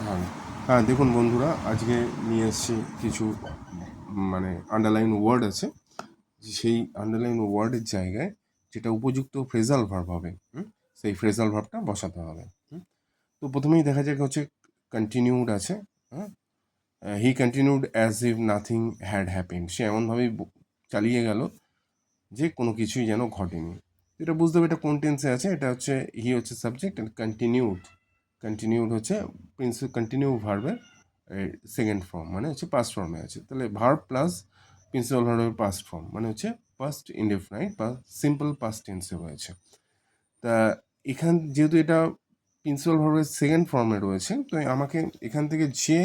হ্যাঁ, হ্যাঁ, দেখুন বন্ধুরা, আজকে নিয়ে এসেছি কিছু মানে আন্ডারলাইন ওয়ার্ড আছে। সেই আন্ডারলাইন ওয়ার্ডের জায়গায় যেটা উপযুক্ত ফ্রেজাল ভার্ব হবে, সেই ফ্রেজাল ভার্বটা বসাতে হবে। তো প্রথমেই দেখা যাক হচ্ছে কন্টিনিউড আছে। হ্যাঁ, he continued as if nothing had happened. সে এমনভাবেই চালিয়ে গেল যে কোনো কিছুই যেন ঘটেনি। এটা বুঝতে হবে এটা কোন টেন্সে আছে। এটা হচ্ছে হি হচ্ছে সাবজেক্ট, অ্যান্ড কন্টিনিউড হচ্ছে কন্টিনিউ ভার্বের সেকেন্ড ফর্ম, মানে হচ্ছে পাস্ট ফর্মে আছে। তাহলে ভার্ব প্লাস প্রিন্সিপাল ভার্বের পাস্ট ফর্ম মানে হচ্ছে পাস্ট ইনডেফিনাইট বা সিম্পল পাস্ট টেন্সে রয়েছে। তা যেহেতু এটা প্রিন্সিপাল ভার্বের সেকেন্ড ফর্মে রয়েছে, তো আমাকে এখান থেকে যে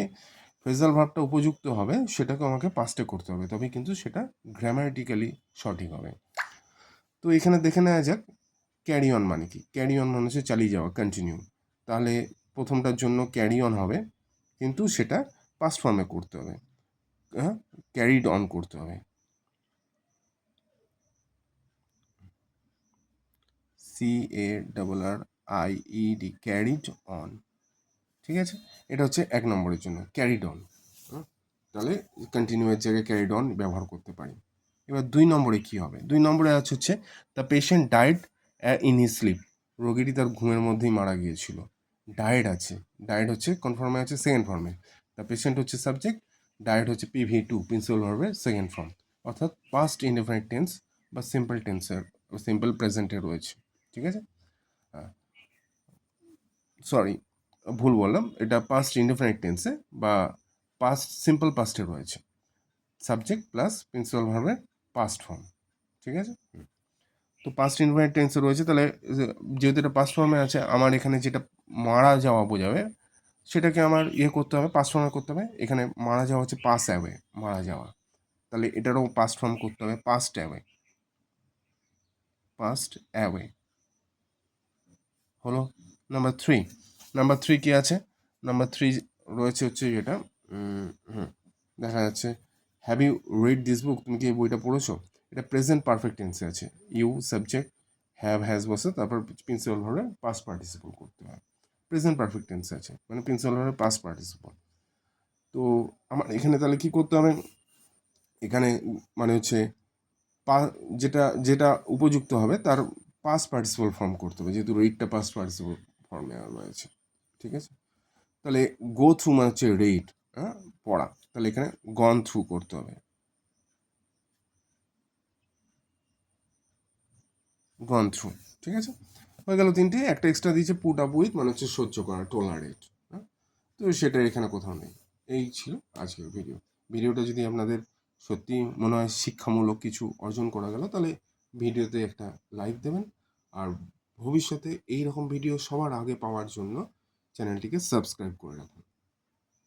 ফ্রেজাল ভার্বটা উপযুক্ত হবে সেটাকে আমাকে পাস্টে করতে হবে, তবে কিন্তু সেটা গ্রামাটিক্যালি সঠিক হবে। তো এখানে দেখে নেওয়া যাক ক্যারি অন মানে কি। ক্যারি অন মানে হচ্ছে চালিয়ে যাওয়া, কন্টিনিউ। তাহলে প্রথমটার জন্য ক্যারি অন হবে, কিন্তু সেটা পাস্ট ফর্মে করতে হবে। হ্যাঁ, ক্যারিড অন করতে হবে, CARRIED, ক্যারিড অন। ঠিক আছে, এটা হচ্ছে 1 নম্বরের জন্য ক্যারিড অন। তাহলে কন্টিনিউয়ের জায়গায় ক্যারিড অন ব্যবহার করতে পারি। এবার 2 নম্বরে কি হবে? 2 নম্বরে আছে হচ্ছে the patient died in his sleep. রোগীটি তার ঘুমের মধ্যেই মারা গিয়েছিল। ডায়েড আছে, ডায়েড হচ্ছে কোন ফর্মে আছে? সেকেন্ড ফর্মে। দ্য পেশেন্ট হচ্ছে সাবজেক্ট, ডায়েড হচ্ছে PV2 প্রিন্সিপাল ভার্বের সেকেন্ড ফর্ম, অর্থাৎ পাস্ট ইনডেফিনিট টেন্স বা সিম্পল টেন্সের, সিম্পল প্রেজেন্টে রয়েছে। ঠিক আছে, সরি ভুল বললাম, এটা পাস্ট ইনডেফিনিট টেন্সে বা পাস্ট সিম্পল পাস্টে রয়েছে, সাবজেক্ট প্লাস প্রিন্সিপাল ভার্বের পাস্ট ফর্ম। ঠিক আছে, তো পাস্ট ইনডেফিনিট টেন্সে রয়েছে। তাহলে যেহেতু এটা পাস্ট ফর্মে আছে, আমার এখানে যেটা মারা যাওয়া বোঝাবে সেটাকে আমার করতে হবে, পাস্ট ফর্মে করতে হবে। এখানে মারা যাওয়া হচ্ছে পাস অ্যাওয়ে, মারা যাওয়া। তাহলে এটারও পাস্ট ফর্ম করতে হবে, পাস্ট অ্যাওয়ে, পাস্ট অ্যাওয়ে হলো। নাম্বার থ্রি কি আছে? নাম্বার 3 রয়েছে হচ্ছে যেটা দেখা যাচ্ছে have you read this book. তুমি কি এই বইটা পড়েছো? এটা প্রেজেন্ট পারফেক্ট টেন্সে আছে। ইউ সাবজেক্ট, হ্যাভ হ্যাজ বসে, তারপর প্রিন্সিপাল ভার্বে পাস্ট পার্টিসিপল করতে হয়। প্রেজেন্ট পারফেক্ট টেন্সে আছে মানে প্রিন্সিপাল ভার্বে পাস্ট পার্টিসিপল। তো আমার এখানে তাহলে কি করতে হবে? এখানে মানে হচ্ছে যেটা যেটা উপযুক্ত হবে তার পাস্ট পার্টিসিপল ফর্ম করতে হবে, যেহেতু রিডটা পাস্ট পার্টিসিপল ফর্মে রয়েছে। ঠিক আছে, তাহলে গো থ্রু মানে হচ্ছে রিড, হ্যাঁ, পড়া। তাহলে এখানে গন থ্রু করতে হবে, গন থ্রু। ঠিক আছে, হয়ে গেল 3টে। একটা এক্সট্রা দিয়েছে পুট আপ উইথ, মানে হচ্ছে সহ্য করা, টলারেট। হ্যাঁ, তো সেটা এখানে কোথাও নেই। এই ছিল আজকের ভিডিওটা যদি আপনাদের সত্যি মনে হয় শিক্ষামূলক কিছু অর্জন করা গেল, তাহলে ভিডিওতে একটা লাইক দেবেন। আর ভবিষ্যতে এই রকম ভিডিও সবার আগে পাওয়ার জন্য চ্যানেলটিকে সাবস্ক্রাইব করে রাখুন।